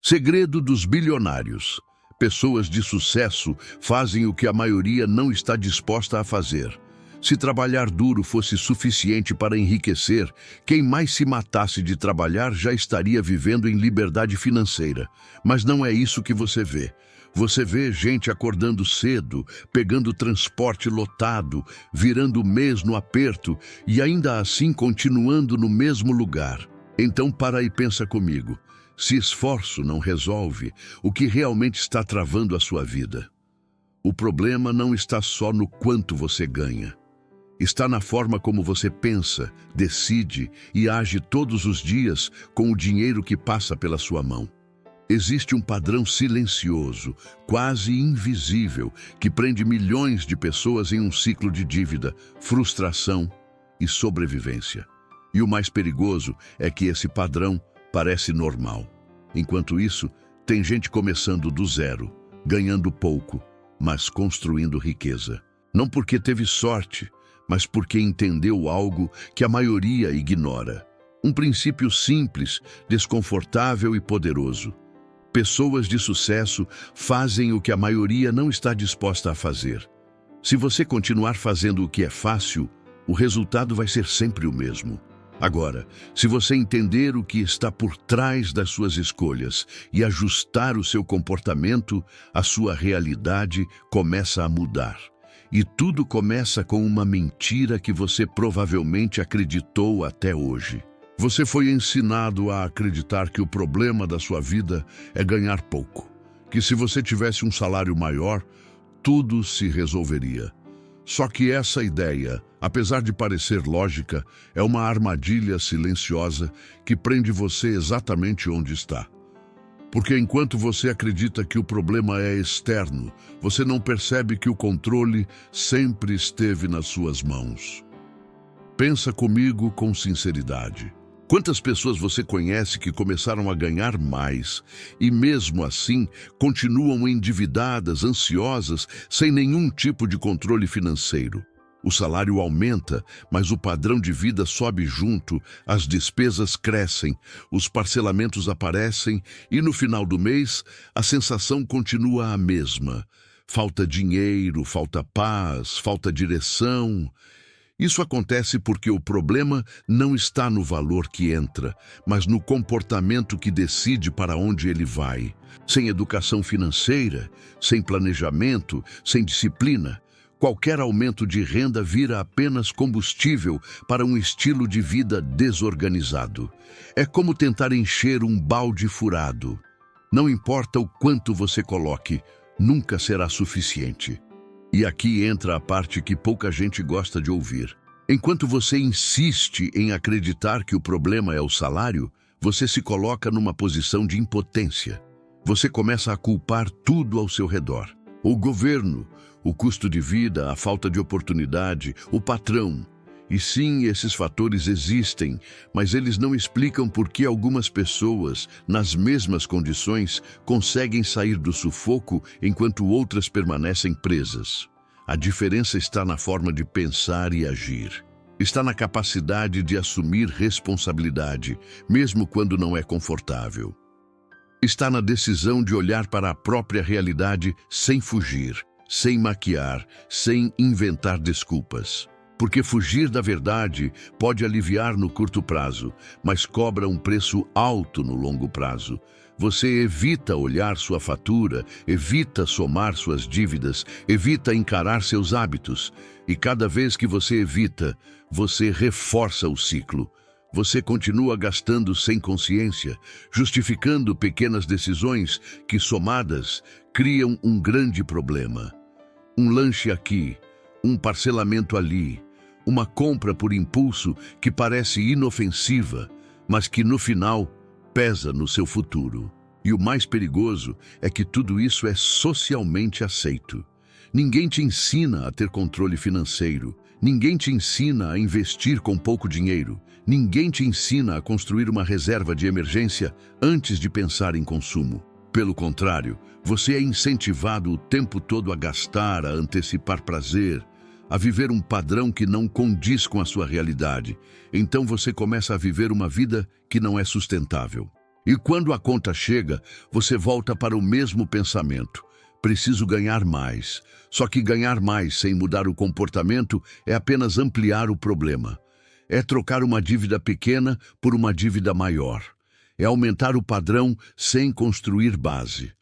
Segredo dos bilionários. Pessoas de sucesso fazem o que a maioria não está disposta a fazer. Se trabalhar duro fosse suficiente para enriquecer, quem mais se matasse de trabalhar já estaria vivendo em liberdade financeira. Mas não é isso que você vê. Você vê gente acordando cedo, pegando transporte lotado, virando o mês no aperto e ainda assim continuando no mesmo lugar. Então para e pensa comigo. Se esforço não resolve, o que realmente está travando a sua vida? O problema não está só no quanto você ganha. Está na forma como você pensa, decide e age todos os dias com o dinheiro que passa pela sua mão. Existe um padrão silencioso, quase invisível, que prende milhões de pessoas em um ciclo de dívida, frustração e sobrevivência. E o mais perigoso é que esse padrão parece normal. Enquanto isso, tem gente começando do zero, ganhando pouco, mas construindo riqueza. Não porque teve sorte, mas porque entendeu algo que a maioria ignora. Um princípio simples, desconfortável e poderoso. Pessoas de sucesso fazem o que a maioria não está disposta a fazer. Se você continuar fazendo o que é fácil, o resultado vai ser sempre o mesmo. Agora, se você entender o que está por trás das suas escolhas e ajustar o seu comportamento, a sua realidade começa a mudar. E tudo começa com uma mentira que você provavelmente acreditou até hoje. Você foi ensinado a acreditar que o problema da sua vida é ganhar pouco, que se você tivesse um salário maior, tudo se resolveria. Só que essa ideia, apesar de parecer lógica, é uma armadilha silenciosa que prende você exatamente onde está. Porque enquanto você acredita que o problema é externo, você não percebe que o controle sempre esteve nas suas mãos. Pensa comigo com sinceridade. Quantas pessoas você conhece que começaram a ganhar mais e mesmo assim continuam endividadas, ansiosas, sem nenhum tipo de controle financeiro? O salário aumenta, mas o padrão de vida sobe junto, as despesas crescem, os parcelamentos aparecem e no final do mês a sensação continua a mesma. Falta dinheiro, falta paz, falta direção. Isso acontece porque o problema não está no valor que entra, mas no comportamento que decide para onde ele vai. Sem educação financeira, sem planejamento, sem disciplina, qualquer aumento de renda vira apenas combustível para um estilo de vida desorganizado. É como tentar encher um balde furado. Não importa o quanto você coloque, nunca será suficiente. E aqui entra a parte que pouca gente gosta de ouvir. Enquanto você insiste em acreditar que o problema é o salário, você se coloca numa posição de impotência. Você começa a culpar tudo ao seu redor. O governo, o custo de vida, a falta de oportunidade, o patrão. E sim, esses fatores existem, mas eles não explicam por que algumas pessoas, nas mesmas condições, conseguem sair do sufoco enquanto outras permanecem presas. A diferença está na forma de pensar e agir. Está na capacidade de assumir responsabilidade, mesmo quando não é confortável. Está na decisão de olhar para a própria realidade sem fugir, sem maquiar, sem inventar desculpas. Porque fugir da verdade pode aliviar no curto prazo, mas cobra um preço alto no longo prazo. Você evita olhar sua fatura, evita somar suas dívidas, evita encarar seus hábitos. E cada vez que você evita, você reforça o ciclo. Você continua gastando sem consciência, justificando pequenas decisões que, somadas, criam um grande problema. Um lanche aqui, um parcelamento ali, uma compra por impulso que parece inofensiva, mas que no final pesa no seu futuro. E o mais perigoso é que tudo isso é socialmente aceito. Ninguém te ensina a ter controle financeiro. Ninguém te ensina a investir com pouco dinheiro. Ninguém te ensina a construir uma reserva de emergência antes de pensar em consumo. Pelo contrário, você é incentivado o tempo todo a gastar, a antecipar prazer, a viver um padrão que não condiz com a sua realidade. Então você começa a viver uma vida que não é sustentável. E quando a conta chega, você volta para o mesmo pensamento. Preciso ganhar mais. Só que ganhar mais sem mudar o comportamento é apenas ampliar o problema. É trocar uma dívida pequena por uma dívida maior. É aumentar o padrão sem construir base.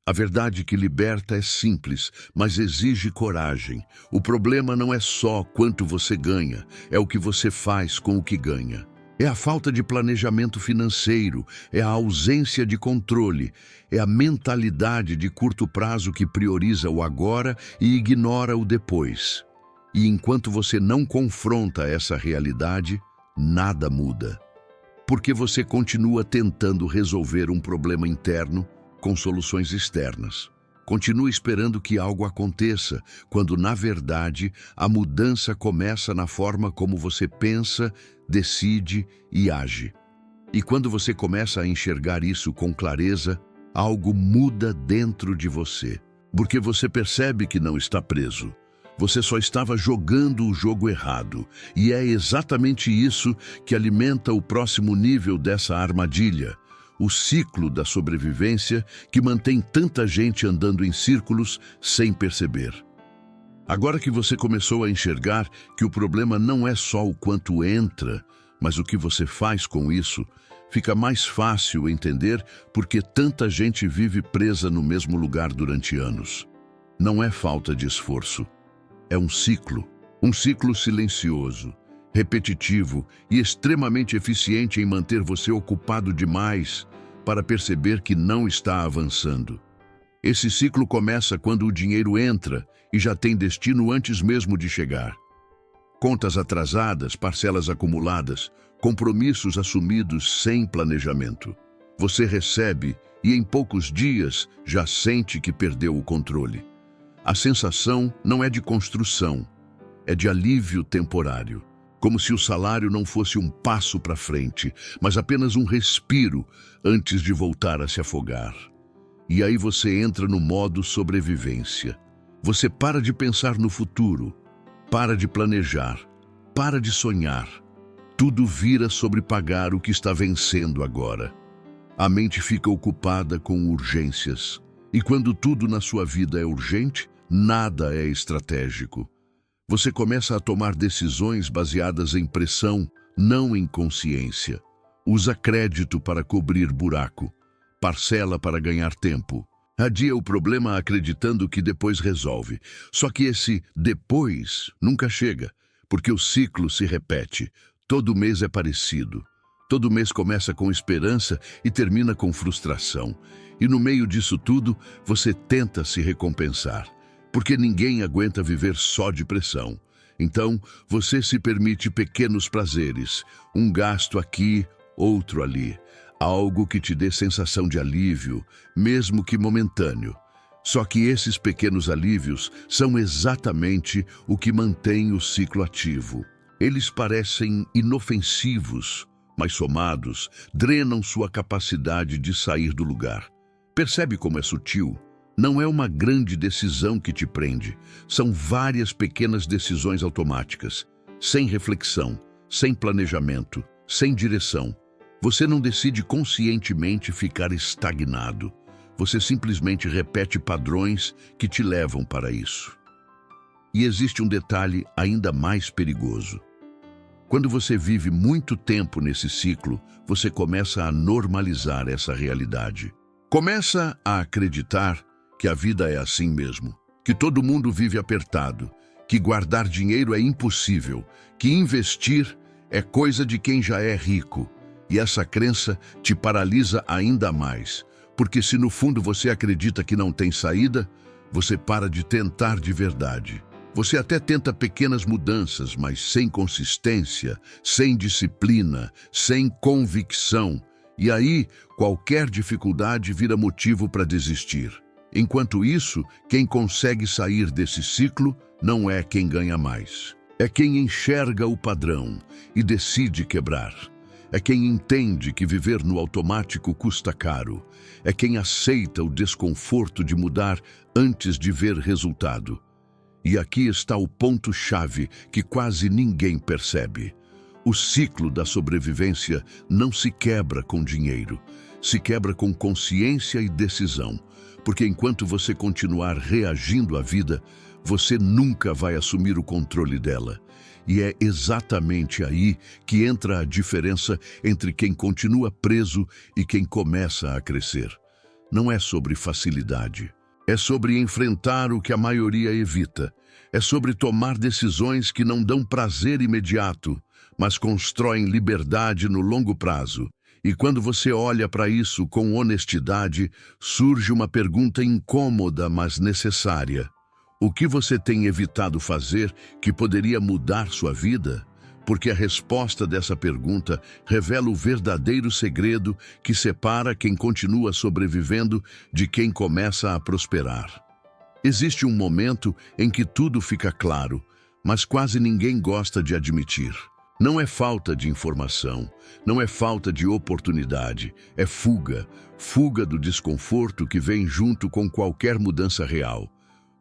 A verdade que liberta é simples, mas exige coragem. O problema não é só quanto você ganha, é o que você faz com o que ganha. É a falta de planejamento financeiro, é a ausência de controle, é a mentalidade de curto prazo que prioriza o agora e ignora o depois. E enquanto você não confronta essa realidade, nada muda. Porque você continua tentando resolver um problema interno com soluções externas. Continua esperando que algo aconteça, quando, na verdade, a mudança começa na forma como você pensa, decide e age. E quando você começa a enxergar isso com clareza, algo muda dentro de você. Porque você percebe que não está preso. Você só estava jogando o jogo errado. E é exatamente isso que alimenta o próximo nível dessa armadilha. O ciclo da sobrevivência que mantém tanta gente andando em círculos sem perceber. Agora que você começou a enxergar que o problema não é só o quanto entra, mas o que você faz com isso, fica mais fácil entender por que tanta gente vive presa no mesmo lugar durante anos. Não é falta de esforço, é um ciclo silencioso, repetitivo e extremamente eficiente em manter você ocupado demais para perceber que não está avançando. Esse ciclo começa quando o dinheiro entra e já tem destino antes mesmo de chegar. Contas atrasadas, parcelas acumuladas, compromissos assumidos sem planejamento. Você recebe e em poucos dias já sente que perdeu o controle. A sensação não é de construção, é de alívio temporário. Como se o salário não fosse um passo para frente, mas apenas um respiro antes de voltar a se afogar. E aí você entra no modo sobrevivência. Você para de pensar no futuro, para de planejar, para de sonhar. Tudo vira sobre pagar o que está vencendo agora. A mente fica ocupada com urgências. E quando tudo na sua vida é urgente, nada é estratégico. Você começa a tomar decisões baseadas em pressão, não em consciência. Usa crédito para cobrir buraco, parcela para ganhar tempo. Adia o problema acreditando que depois resolve. Só que esse depois nunca chega, porque o ciclo se repete. Todo mês é parecido. Todo mês começa com esperança e termina com frustração. E no meio disso tudo, você tenta se recompensar. Porque ninguém aguenta viver só de pressão. Então, você se permite pequenos prazeres, um gasto aqui, outro ali, algo que te dê sensação de alívio, mesmo que momentâneo. Só que esses pequenos alívios são exatamente o que mantém o ciclo ativo. Eles parecem inofensivos, mas somados, drenam sua capacidade de sair do lugar. Percebe como é sutil? Não é uma grande decisão que te prende. São várias pequenas decisões automáticas, sem reflexão, sem planejamento, sem direção. Você não decide conscientemente ficar estagnado. Você simplesmente repete padrões que te levam para isso. E existe um detalhe ainda mais perigoso. Quando você vive muito tempo nesse ciclo, você começa a normalizar essa realidade. Começa a acreditar que a vida é assim mesmo, que todo mundo vive apertado, que guardar dinheiro é impossível, que investir é coisa de quem já é rico. E essa crença te paralisa ainda mais, porque se no fundo você acredita que não tem saída, você para de tentar de verdade. Você até tenta pequenas mudanças, mas sem consistência, sem disciplina, sem convicção. E aí, qualquer dificuldade vira motivo para desistir. Enquanto isso, quem consegue sair desse ciclo não é quem ganha mais. É quem enxerga o padrão e decide quebrar. É quem entende que viver no automático custa caro. É quem aceita o desconforto de mudar antes de ver resultado. E aqui está o ponto-chave que quase ninguém percebe. O ciclo da sobrevivência não se quebra com dinheiro. se quebra com consciência e decisão, porque enquanto você continuar reagindo à vida, você nunca vai assumir o controle dela. E é exatamente aí que entra a diferença entre quem continua preso e quem começa a crescer. Não é sobre facilidade. É sobre enfrentar o que a maioria evita. É sobre tomar decisões que não dão prazer imediato, mas constroem liberdade no longo prazo. E quando você olha para isso com honestidade, surge uma pergunta incômoda, mas necessária. O que você tem evitado fazer que poderia mudar sua vida? Porque a resposta dessa pergunta revela o verdadeiro segredo que separa quem continua sobrevivendo de quem começa a prosperar. Existe um momento em que tudo fica claro, mas quase ninguém gosta de admitir. Não é falta de informação, não é falta de oportunidade, é fuga, fuga do desconforto que vem junto com qualquer mudança real.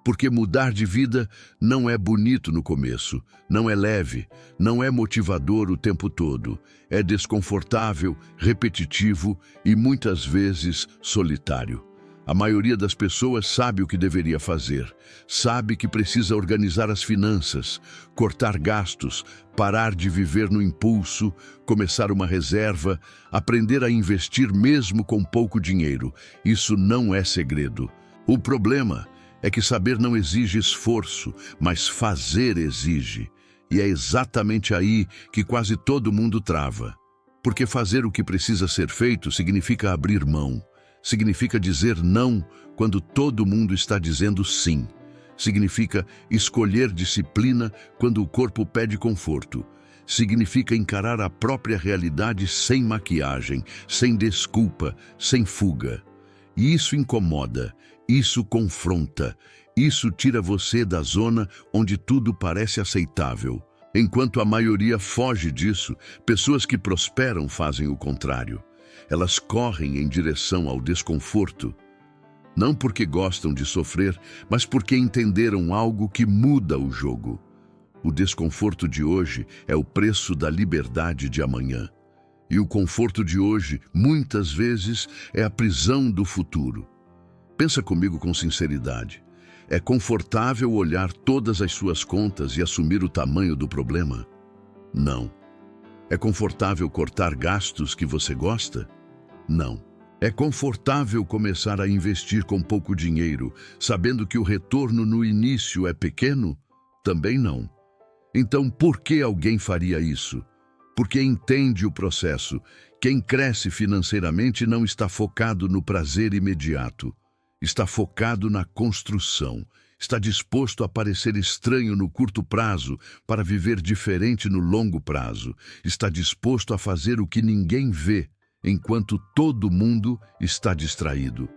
Porque mudar de vida não é bonito no começo, não é leve, não é motivador o tempo todo. É desconfortável, repetitivo e muitas vezes solitário. A maioria das pessoas sabe o que deveria fazer, sabe que precisa organizar as finanças, cortar gastos, parar de viver no impulso, começar uma reserva, aprender a investir mesmo com pouco dinheiro. Isso não é segredo. O problema é que saber não exige esforço, mas fazer exige. E é exatamente aí que quase todo mundo trava. Porque fazer o que precisa ser feito significa abrir mão. Significa dizer não quando todo mundo está dizendo sim. Significa escolher disciplina quando o corpo pede conforto. Significa encarar a própria realidade sem maquiagem, sem desculpa, sem fuga. E isso incomoda, isso confronta, isso tira você da zona onde tudo parece aceitável. Enquanto a maioria foge disso, pessoas que prosperam fazem o contrário. Elas correm em direção ao desconforto, não porque gostam de sofrer, mas porque entenderam algo que muda o jogo. O desconforto de hoje é o preço da liberdade de amanhã. E o conforto de hoje, muitas vezes, é a prisão do futuro. Pensa comigo com sinceridade. É confortável olhar todas as suas contas e assumir o tamanho do problema? Não. É confortável cortar gastos que você gosta? Não. É confortável começar a investir com pouco dinheiro, sabendo que o retorno no início é pequeno? Também não. Então, por que alguém faria isso? Porque entende o processo. Quem cresce financeiramente não está focado no prazer imediato. Está focado na construção. Está disposto a parecer estranho no curto prazo para viver diferente no longo prazo. Está disposto a fazer o que ninguém vê, enquanto todo mundo está distraído.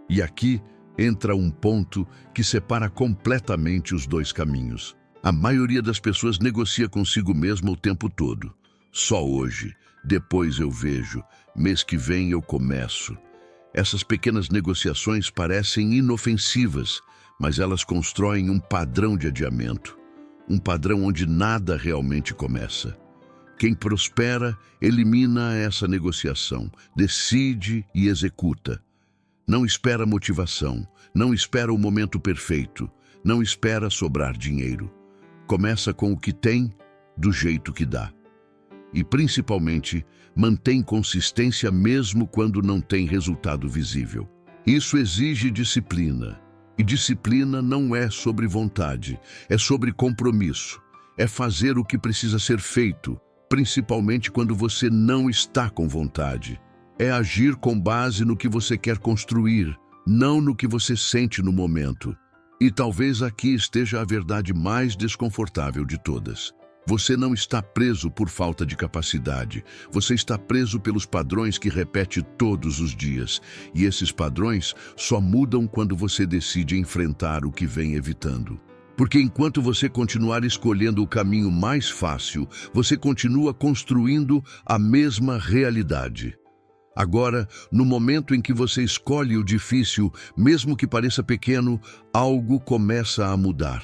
E aqui entra um ponto que separa completamente os dois caminhos. A maioria das pessoas negocia consigo mesma o tempo todo. Só hoje, depois eu vejo, mês que vem eu começo. Essas pequenas negociações parecem inofensivas, mas elas constroem um padrão de adiamento. Um padrão onde nada realmente começa. Quem prospera, elimina essa negociação, decide e executa. Não espera motivação, não espera o momento perfeito, não espera sobrar dinheiro. Começa com o que tem, do jeito que dá. E, principalmente, mantém consistência mesmo quando não tem resultado visível. Isso exige disciplina. E disciplina não é sobre vontade, é sobre compromisso. É fazer o que precisa ser feito, principalmente quando você não está com vontade. É agir com base no que você quer construir, não no que você sente no momento. E talvez aqui esteja a verdade mais desconfortável de todas. Você não está preso por falta de capacidade. Você está preso pelos padrões que repete todos os dias. E esses padrões só mudam quando você decide enfrentar o que vem evitando. Porque enquanto você continuar escolhendo o caminho mais fácil, você continua construindo a mesma realidade. Agora, no momento em que você escolhe o difícil, mesmo que pareça pequeno, algo começa a mudar.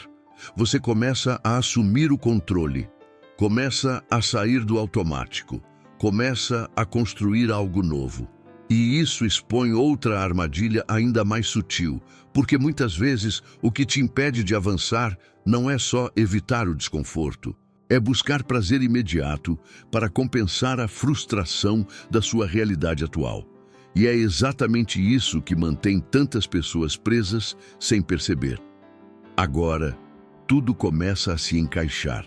Você começa a assumir o controle, começa a sair do automático, começa a construir algo novo. E isso expõe outra armadilha ainda mais sutil, porque muitas vezes o que te impede de avançar não é só evitar o desconforto, é buscar prazer imediato para compensar a frustração da sua realidade atual. E é exatamente isso que mantém tantas pessoas presas sem perceber. Agora, tudo começa a se encaixar.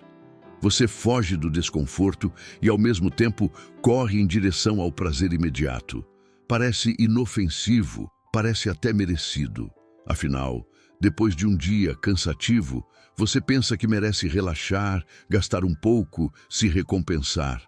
Você foge do desconforto e, ao mesmo tempo, corre em direção ao prazer imediato. Parece inofensivo, parece até merecido. Afinal, depois de um dia cansativo, você pensa que merece relaxar, gastar um pouco, se recompensar.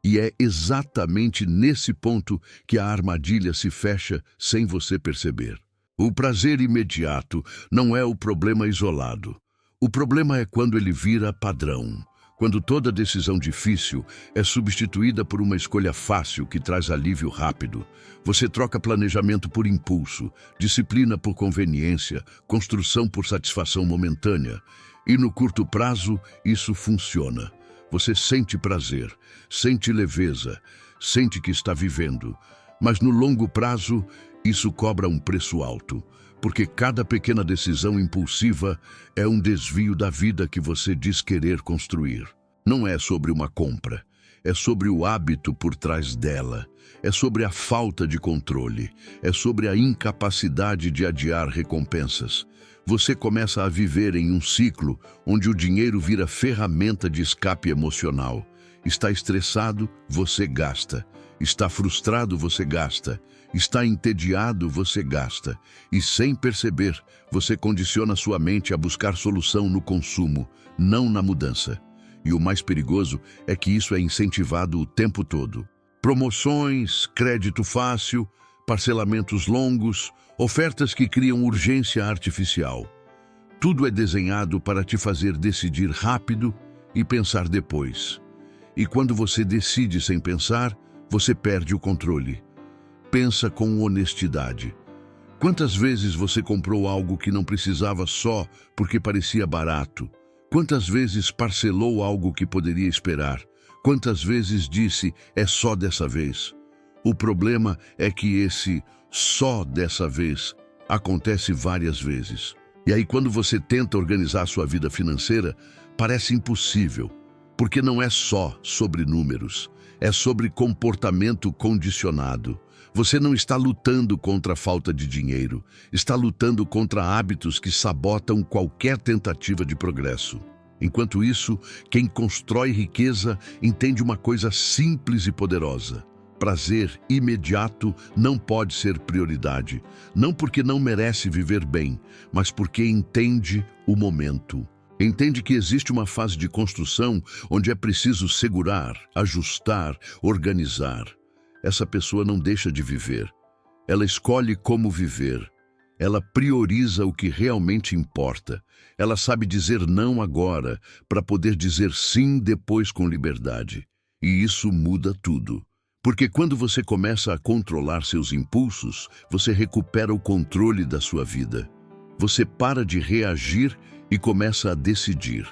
E é exatamente nesse ponto que a armadilha se fecha sem você perceber. O prazer imediato não é o problema isolado. O problema é quando ele vira padrão. Quando toda decisão difícil é substituída por uma escolha fácil que traz alívio rápido. Você troca planejamento por impulso, disciplina por conveniência, construção por satisfação momentânea. E no curto prazo, isso funciona. Você sente prazer, sente leveza, sente que está vivendo. Mas no longo prazo, isso cobra um preço alto, porque cada pequena decisão impulsiva é um desvio da vida que você diz querer construir. Não é sobre uma compra, é sobre o hábito por trás dela, é sobre a falta de controle, é sobre a incapacidade de adiar recompensas. Você começa a viver em um ciclo onde o dinheiro vira ferramenta de escape emocional. Está estressado, você gasta. Está frustrado, você gasta. Está entediado, você gasta. E sem perceber, você condiciona sua mente a buscar solução no consumo, não na mudança. E o mais perigoso é que isso é incentivado o tempo todo. Promoções, crédito fácil, parcelamentos longos, ofertas que criam urgência artificial. Tudo é desenhado para te fazer decidir rápido e pensar depois. E quando você decide sem pensar, você perde o controle. Pensa com honestidade. Quantas vezes você comprou algo que não precisava só porque parecia barato? Quantas vezes parcelou algo que poderia esperar? Quantas vezes disse, é só dessa vez? O problema é que esse só dessa vez acontece várias vezes. E aí quando você tenta organizar sua vida financeira, parece impossível, porque não é só sobre números, é sobre comportamento condicionado. Você não está lutando contra a falta de dinheiro, está lutando contra hábitos que sabotam qualquer tentativa de progresso. Enquanto isso, quem constrói riqueza entende uma coisa simples e poderosa. Prazer imediato não pode ser prioridade, não porque não merece viver bem, mas porque entende o momento. Entende que existe uma fase de construção onde é preciso segurar, ajustar, organizar. Essa pessoa não deixa de viver. Ela escolhe como viver. Ela prioriza o que realmente importa. Ela sabe dizer não agora para poder dizer sim depois com liberdade. E isso muda tudo. Porque quando você começa a controlar seus impulsos, você recupera o controle da sua vida. Você para de reagir e começa a decidir.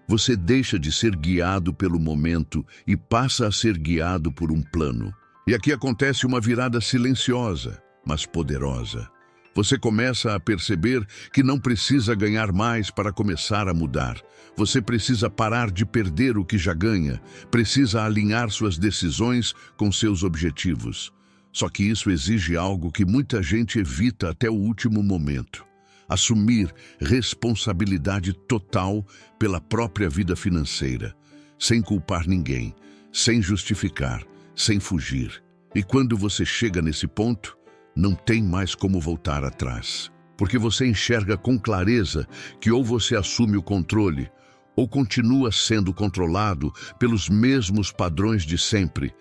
Você deixa de ser guiado pelo momento e passa a ser guiado por um plano. E aqui acontece uma virada silenciosa, mas poderosa. Você começa a perceber que não precisa ganhar mais para começar a mudar. Você precisa parar de perder o que já ganha, precisa alinhar suas decisões com seus objetivos. Só que isso exige algo que muita gente evita até o último momento. Assumir responsabilidade total pela própria vida financeira, sem culpar ninguém, sem justificar, sem fugir. E quando você chega nesse ponto, não tem mais como voltar atrás. Porque você enxerga com clareza que ou você assume o controle, ou continua sendo controlado pelos mesmos padrões de sempre.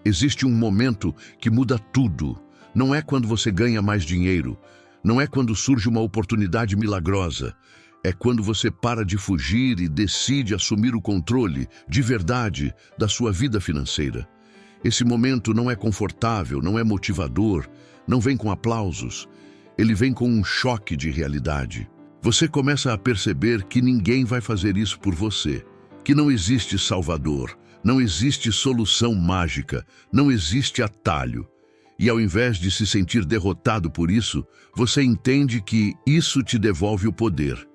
Existe um momento que muda tudo. Não é quando você ganha mais dinheiro, não é quando surge uma oportunidade milagrosa. É quando você para de fugir e decide assumir o controle, de verdade, da sua vida financeira. Esse momento não é confortável, não é motivador, não vem com aplausos. Ele vem com um choque de realidade. Você começa a perceber que ninguém vai fazer isso por você, que não existe salvador, não existe solução mágica, não existe atalho. E ao invés de se sentir derrotado por isso, você entende que isso te devolve o poder.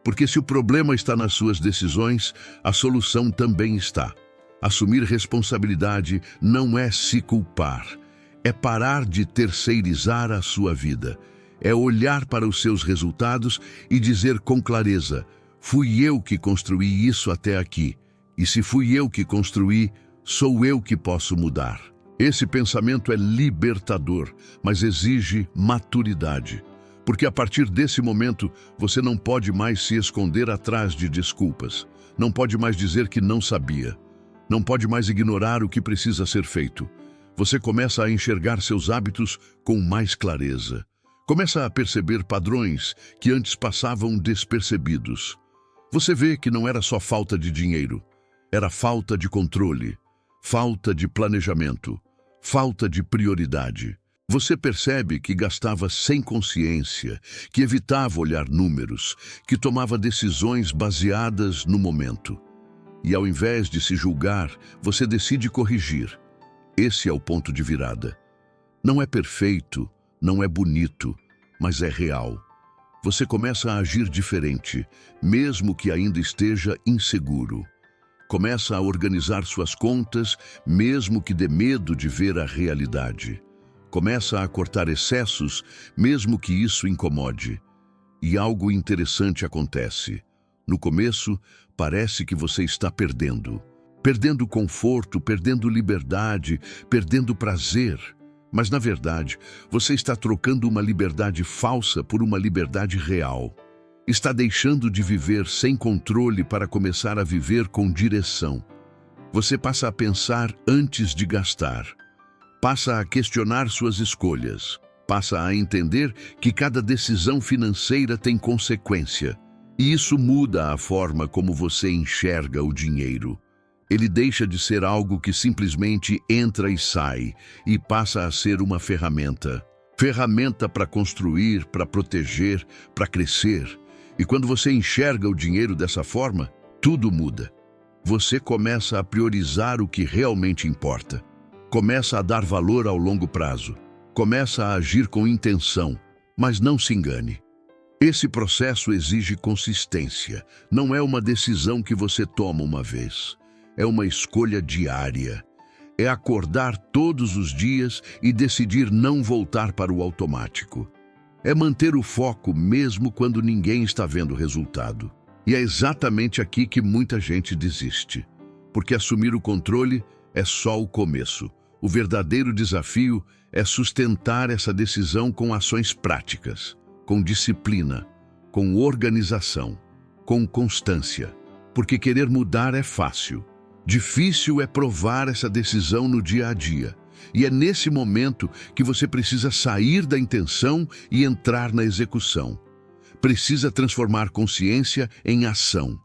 Porque se o problema está nas suas decisões, a solução também está. Assumir responsabilidade não é se culpar, é parar de terceirizar a sua vida. É olhar para os seus resultados e dizer com clareza: fui eu que construí isso até aqui. E se fui eu que construí, sou eu que posso mudar. Esse pensamento é libertador, mas exige maturidade. Porque a partir desse momento, você não pode mais se esconder atrás de desculpas. Não pode mais dizer que não sabia. Não pode mais ignorar o que precisa ser feito. Você começa a enxergar seus hábitos com mais clareza. Começa a perceber padrões que antes passavam despercebidos. Você vê que não era só falta de dinheiro. Era falta de controle, falta de planejamento, falta de prioridade. Você percebe que gastava sem consciência, que evitava olhar números, que tomava decisões baseadas no momento. E ao invés de se julgar, você decide corrigir. Esse é o ponto de virada. Não é perfeito, não é bonito, mas é real. Você começa a agir diferente, mesmo que ainda esteja inseguro. Começa a organizar suas contas, mesmo que dê medo de ver a realidade. Começa a cortar excessos, mesmo que isso incomode. E algo interessante acontece. No começo, parece que você está perdendo. Perdendo conforto, perdendo liberdade, perdendo prazer. Mas, na verdade, você está trocando uma liberdade falsa por uma liberdade real. Está deixando de viver sem controle para começar a viver com direção. Você passa a pensar antes de gastar. Passa a questionar suas escolhas. Passa a entender que cada decisão financeira tem consequência. E isso muda a forma como você enxerga o dinheiro. Ele deixa de ser algo que simplesmente entra e sai e passa a ser uma ferramenta. Ferramenta para construir, para proteger, para crescer. E quando você enxerga o dinheiro dessa forma, tudo muda. Você começa a priorizar o que realmente importa. Começa a dar valor ao longo prazo. Começa a agir com intenção, mas não se engane. Esse processo exige consistência. Não é uma decisão que você toma uma vez. É uma escolha diária. É acordar todos os dias e decidir não voltar para o automático. É manter o foco mesmo quando ninguém está vendo o resultado. E é exatamente aqui que muita gente desiste. Porque assumir o controle é só o começo. O verdadeiro desafio é sustentar essa decisão com ações práticas, com disciplina, com organização, com constância. Porque querer mudar é fácil. Difícil é provar essa decisão no dia a dia. E é nesse momento que você precisa sair da intenção e entrar na execução. Precisa transformar consciência em ação.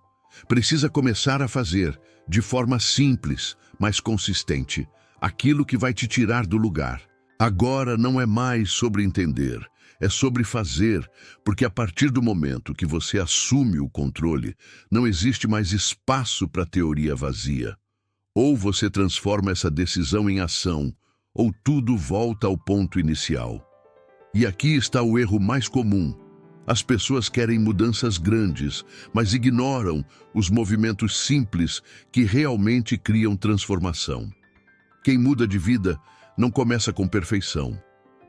Precisa começar a fazer, de forma simples, mas consistente, aquilo que vai te tirar do lugar. Agora não é mais sobre entender, é sobre fazer, porque a partir do momento que você assume o controle, não existe mais espaço para teoria vazia. Ou você transforma essa decisão em ação, ou tudo volta ao ponto inicial. E aqui está o erro mais comum. As pessoas querem mudanças grandes, mas ignoram os movimentos simples que realmente criam transformação. Quem muda de vida não começa com perfeição.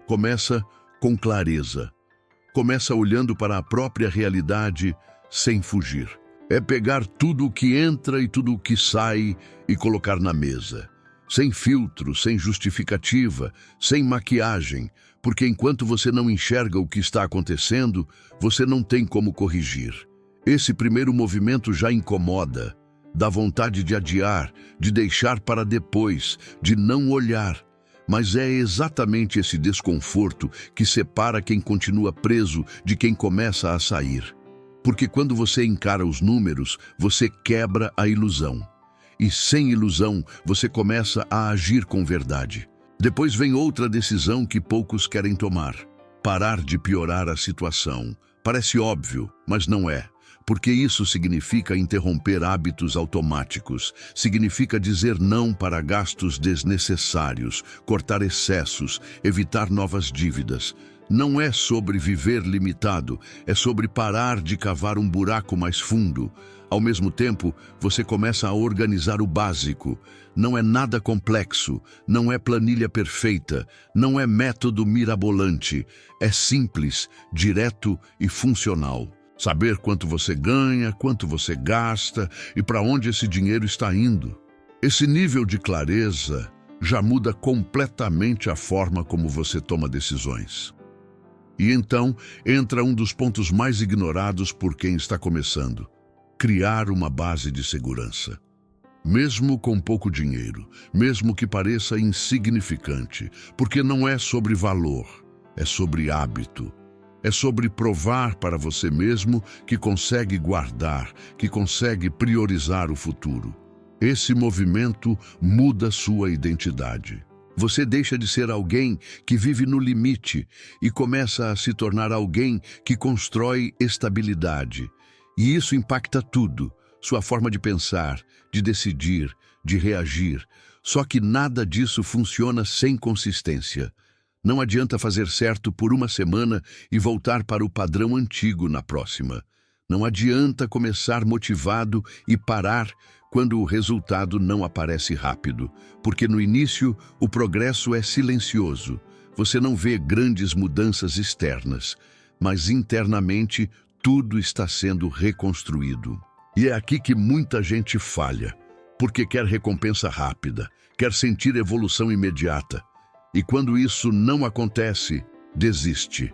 Começa com clareza. Começa olhando para a própria realidade sem fugir. É pegar tudo o que entra e tudo o que sai e colocar na mesa. Sem filtro, sem justificativa, sem maquiagem, porque enquanto você não enxerga o que está acontecendo, você não tem como corrigir. Esse primeiro movimento já incomoda, dá vontade de adiar, de deixar para depois, de não olhar. Mas é exatamente esse desconforto que separa quem continua preso de quem começa a sair. Porque quando você encara os números, você quebra a ilusão. E sem ilusão, você começa a agir com verdade. Depois vem outra decisão que poucos querem tomar. Parar de piorar a situação. Parece óbvio, mas não é. porque isso significa interromper hábitos automáticos, significa dizer não para gastos desnecessários, cortar excessos, evitar novas dívidas. Não é sobre viver limitado, é sobre parar de cavar um buraco mais fundo. Ao mesmo tempo, você começa a organizar o básico. Não é nada complexo, não é planilha perfeita, não é método mirabolante. É simples, direto e funcional. Saber quanto você ganha, quanto você gasta e para onde esse dinheiro está indo. Esse nível de clareza já muda completamente a forma como você toma decisões. E então entra um dos pontos mais ignorados por quem está começando: criar uma base de segurança. Mesmo com pouco dinheiro, mesmo que pareça insignificante, porque não é sobre valor, é sobre hábito. É sobre provar para você mesmo que consegue guardar, que consegue priorizar o futuro. Esse movimento muda sua identidade. Você deixa de ser alguém que vive no limite e começa a se tornar alguém que constrói estabilidade. E isso impacta tudo, sua forma de pensar, de decidir, de reagir. Só que nada disso funciona sem consistência. Não adianta fazer certo por uma semana e voltar para o padrão antigo na próxima. Não adianta começar motivado e parar quando o resultado não aparece rápido, porque no início o progresso é silencioso. Você não vê grandes mudanças externas, mas internamente tudo está sendo reconstruído. E é aqui que muita gente falha, porque quer recompensa rápida, quer sentir evolução imediata. E quando isso não acontece, desiste.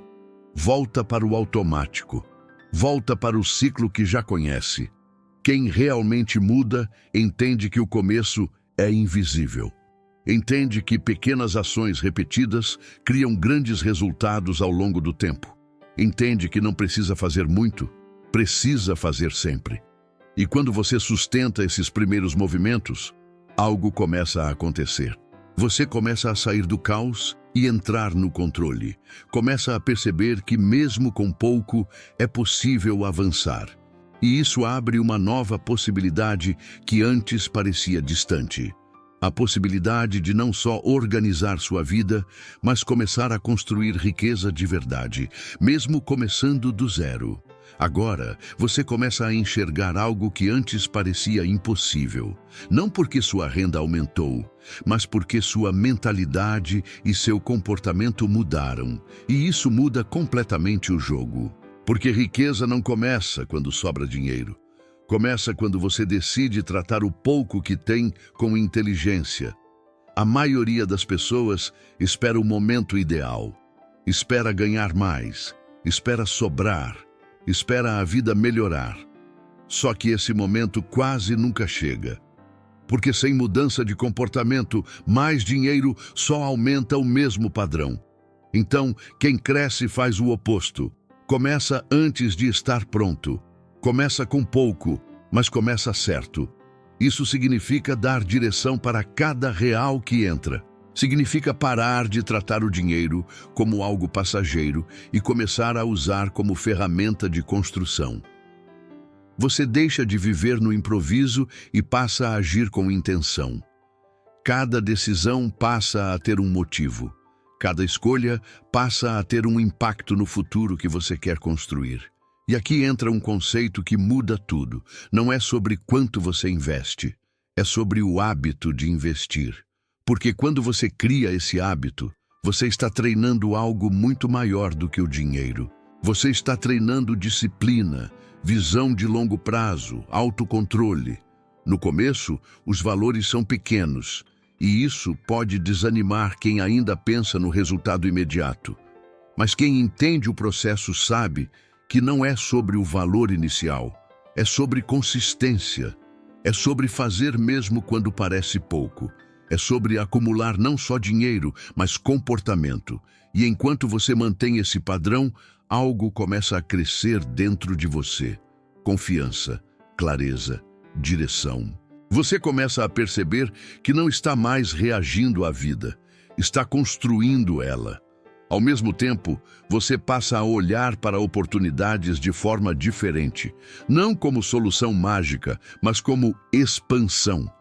Volta para o automático. Volta para o ciclo que já conhece. Quem realmente muda entende que o começo é invisível. Entende que pequenas ações repetidas criam grandes resultados ao longo do tempo. Entende que não precisa fazer muito, precisa fazer sempre. E quando você sustenta esses primeiros movimentos, algo começa a acontecer. Você começa a sair do caos e entrar no controle. Começa a perceber que mesmo com pouco é possível avançar. E isso abre uma nova possibilidade que antes parecia distante. A possibilidade de não só organizar sua vida, mas começar a construir riqueza de verdade, mesmo começando do zero. Agora, você começa a enxergar algo que antes parecia impossível. Não porque sua renda aumentou, mas porque sua mentalidade e seu comportamento mudaram. E isso muda completamente o jogo. Porque riqueza não começa quando sobra dinheiro. Começa quando você decide tratar o pouco que tem com inteligência. A maioria das pessoas espera o momento ideal. Espera ganhar mais. Espera sobrar. Espera a vida melhorar. Só que esse momento quase nunca chega. Porque sem mudança de comportamento, mais dinheiro só aumenta o mesmo padrão. Então, quem cresce faz o oposto. Começa antes de estar pronto. Começa com pouco, mas começa certo. Isso significa dar direção para cada real que entra. Significa parar de tratar o dinheiro como algo passageiro e começar a usar como ferramenta de construção. Você deixa de viver no improviso e passa a agir com intenção. Cada decisão passa a ter um motivo. Cada escolha passa a ter um impacto no futuro que você quer construir. E aqui entra um conceito que muda tudo. Não é sobre quanto você investe, é sobre o hábito de investir. Porque quando você cria esse hábito, você está treinando algo muito maior do que o dinheiro. Você está treinando disciplina, visão de longo prazo, autocontrole. No começo, os valores são pequenos, e isso pode desanimar quem ainda pensa no resultado imediato. Mas quem entende o processo sabe que não é sobre o valor inicial, é sobre consistência, é sobre fazer mesmo quando parece pouco. É sobre acumular não só dinheiro, mas comportamento. E enquanto você mantém esse padrão, algo começa a crescer dentro de você. Confiança, clareza, direção. Você começa a perceber que não está mais reagindo à vida, está construindo ela. Ao mesmo tempo, você passa a olhar para oportunidades de forma diferente, não como solução mágica, mas como expansão.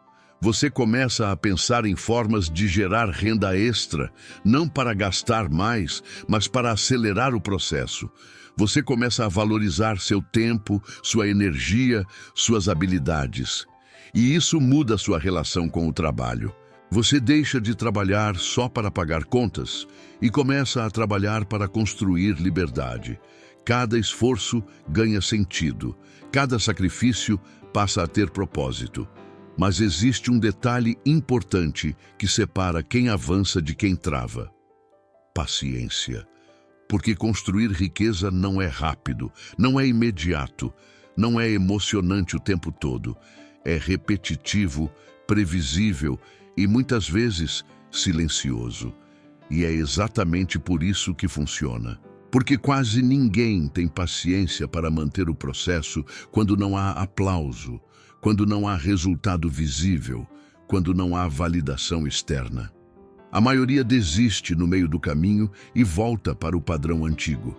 Você começa a pensar em formas de gerar renda extra, não para gastar mais, mas para acelerar o processo. Você começa a valorizar seu tempo, sua energia, suas habilidades. E isso muda sua relação com o trabalho. Você deixa de trabalhar só para pagar contas e começa a trabalhar para construir liberdade. Cada esforço ganha sentido, cada sacrifício passa a ter propósito. Mas existe um detalhe importante que separa quem avança de quem trava: paciência. Porque construir riqueza não é rápido, não é imediato, não é emocionante o tempo todo. É repetitivo, previsível e muitas vezes silencioso. E é exatamente por isso que funciona. Porque quase ninguém tem paciência para manter o processo quando não há aplauso, quando não há resultado visível, quando não há validação externa. A maioria desiste no meio do caminho e volta para o padrão antigo.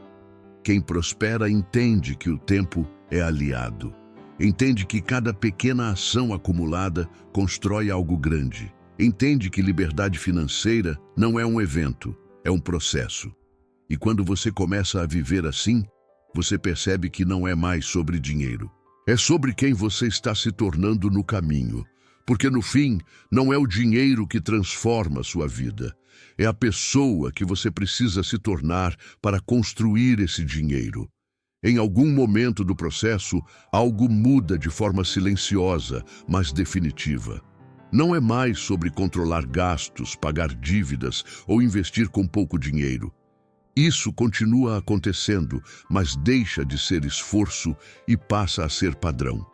Quem prospera entende que o tempo é aliado. Entende que cada pequena ação acumulada constrói algo grande. Entende que liberdade financeira não é um evento, é um processo. E quando você começa a viver assim, você percebe que não é mais sobre dinheiro. É sobre quem você está se tornando no caminho. Porque no fim, não é o dinheiro que transforma a sua vida. É a pessoa que você precisa se tornar para construir esse dinheiro. Em algum momento do processo, algo muda de forma silenciosa, mas definitiva. Não é mais sobre controlar gastos, pagar dívidas ou investir com pouco dinheiro. Isso continua acontecendo, mas deixa de ser esforço e passa a ser padrão.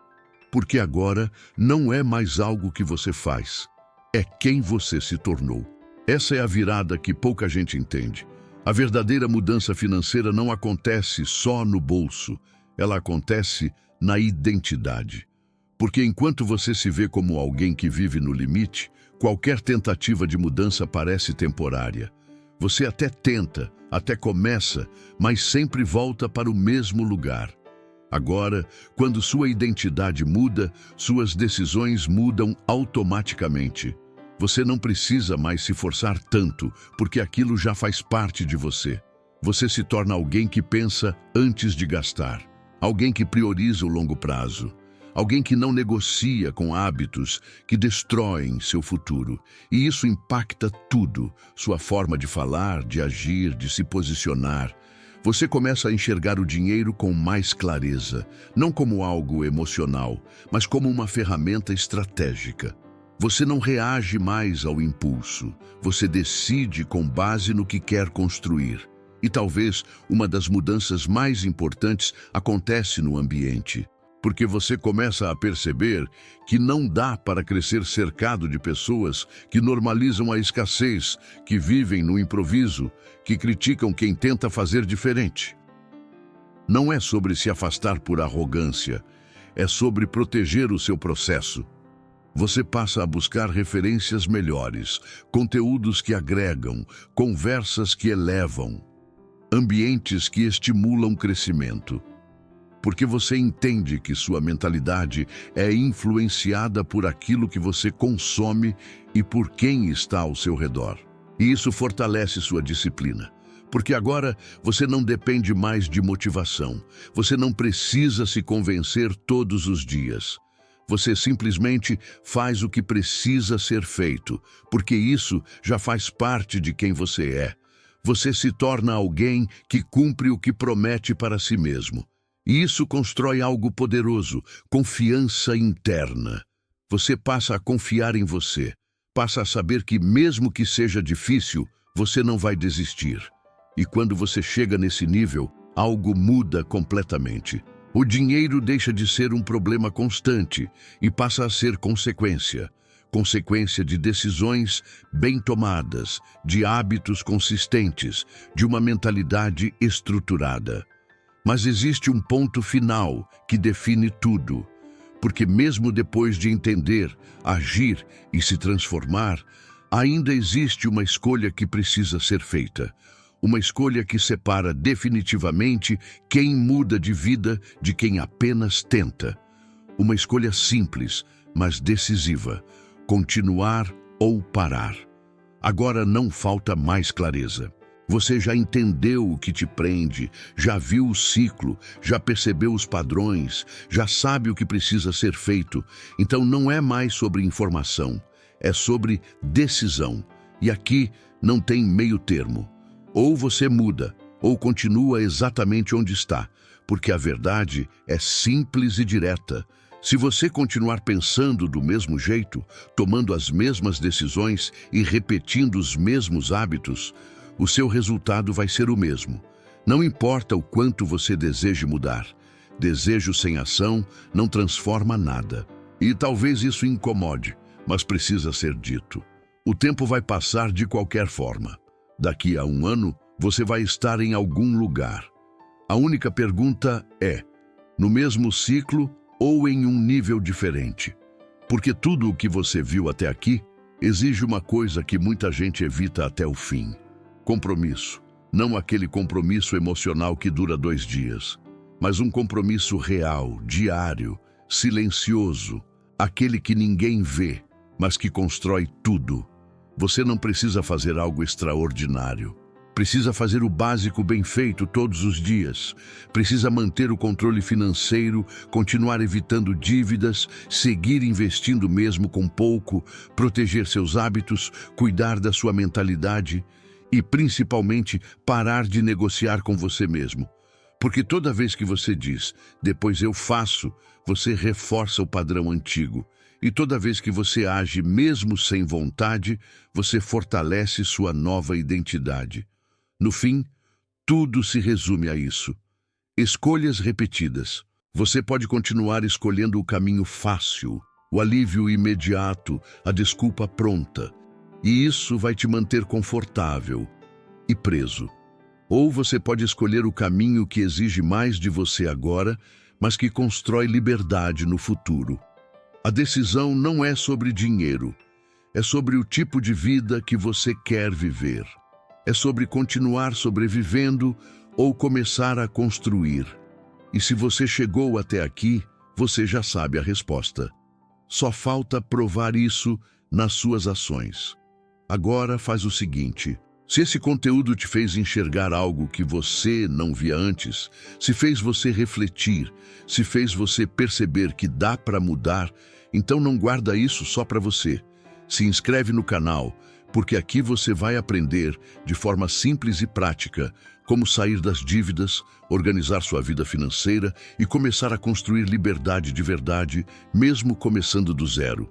Porque agora não é mais algo que você faz, é quem você se tornou. Essa é a virada que pouca gente entende. A verdadeira mudança financeira não acontece só no bolso, ela acontece na identidade. Porque enquanto você se vê como alguém que vive no limite, qualquer tentativa de mudança parece temporária. Você até tenta, até começa, mas sempre volta para o mesmo lugar. Agora, quando sua identidade muda, suas decisões mudam automaticamente. Você não precisa mais se forçar tanto, porque aquilo já faz parte de você. Você se torna alguém que pensa antes de gastar, alguém que prioriza o longo prazo, alguém que não negocia com hábitos que destroem seu futuro. E isso impacta tudo, sua forma de falar, de agir, de se posicionar. Você começa a enxergar o dinheiro com mais clareza, não como algo emocional, mas como uma ferramenta estratégica. Você não reage mais ao impulso, você decide com base no que quer construir. E talvez uma das mudanças mais importantes acontece no ambiente, porque você começa a perceber que não dá para crescer cercado de pessoas que normalizam a escassez, que vivem no improviso, que criticam quem tenta fazer diferente. Não é sobre se afastar por arrogância, é sobre proteger o seu processo. Você passa a buscar referências melhores, conteúdos que agregam, conversas que elevam, ambientes que estimulam crescimento. Porque você entende que sua mentalidade é influenciada por aquilo que você consome e por quem está ao seu redor. E isso fortalece sua disciplina. Porque agora você não depende mais de motivação. Você não precisa se convencer todos os dias. Você simplesmente faz o que precisa ser feito, porque isso já faz parte de quem você é. Você se torna alguém que cumpre o que promete para si mesmo. E isso constrói algo poderoso, confiança interna. Você passa a confiar em você, passa a saber que mesmo que seja difícil, você não vai desistir. E quando você chega nesse nível, algo muda completamente. O dinheiro deixa de ser um problema constante e passa a ser consequência. Consequência de decisões bem tomadas, de hábitos consistentes, de uma mentalidade estruturada. Mas existe um ponto final que define tudo, porque mesmo depois de entender, agir e se transformar, ainda existe uma escolha que precisa ser feita. Uma escolha que separa definitivamente quem muda de vida de quem apenas tenta. Uma escolha simples, mas decisiva. Continuar ou parar. Agora não falta mais clareza. Você já entendeu o que te prende, já viu o ciclo, já percebeu os padrões, já sabe o que precisa ser feito. Então não é mais sobre informação, é sobre decisão. E aqui não tem meio termo. Ou você muda, ou continua exatamente onde está, porque a verdade é simples e direta. Se você continuar pensando do mesmo jeito, tomando as mesmas decisões e repetindo os mesmos hábitos, o seu resultado vai ser o mesmo. Não importa o quanto você deseje mudar. Desejo sem ação não transforma nada. E talvez isso incomode, mas precisa ser dito. O tempo vai passar de qualquer forma. Daqui a um ano, você vai estar em algum lugar. A única pergunta é, no mesmo ciclo ou em um nível diferente? Porque tudo o que você viu até aqui exige uma coisa que muita gente evita até o fim. Compromisso. Não aquele compromisso emocional que dura 2 dias, mas um compromisso real, diário, silencioso, aquele que ninguém vê, mas que constrói tudo. Você não precisa fazer algo extraordinário. Precisa fazer o básico bem feito todos os dias. Precisa manter o controle financeiro, continuar evitando dívidas, seguir investindo mesmo com pouco, proteger seus hábitos, cuidar da sua mentalidade e, principalmente, parar de negociar com você mesmo. Porque toda vez que você diz, depois eu faço, você reforça o padrão antigo. E toda vez que você age mesmo sem vontade, você fortalece sua nova identidade. No fim, tudo se resume a isso. Escolhas repetidas. Você pode continuar escolhendo o caminho fácil, o alívio imediato, a desculpa pronta. E isso vai te manter confortável e preso. Ou você pode escolher o caminho que exige mais de você agora, mas que constrói liberdade no futuro. A decisão não é sobre dinheiro, é sobre o tipo de vida que você quer viver. É sobre continuar sobrevivendo ou começar a construir. E se você chegou até aqui, você já sabe a resposta. Só falta provar isso nas suas ações. Agora faz o seguinte: se esse conteúdo te fez enxergar algo que você não via antes, se fez você refletir, se fez você perceber que dá para mudar, então não guarda isso só para você. Se inscreve no canal, porque aqui você vai aprender, de forma simples e prática, como sair das dívidas, organizar sua vida financeira e começar a construir liberdade de verdade, mesmo começando do zero.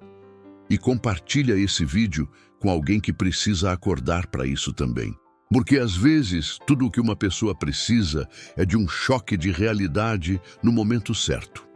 E compartilha esse vídeo com alguém que precisa acordar para isso também. Porque às vezes, tudo o que uma pessoa precisa é de um choque de realidade no momento certo.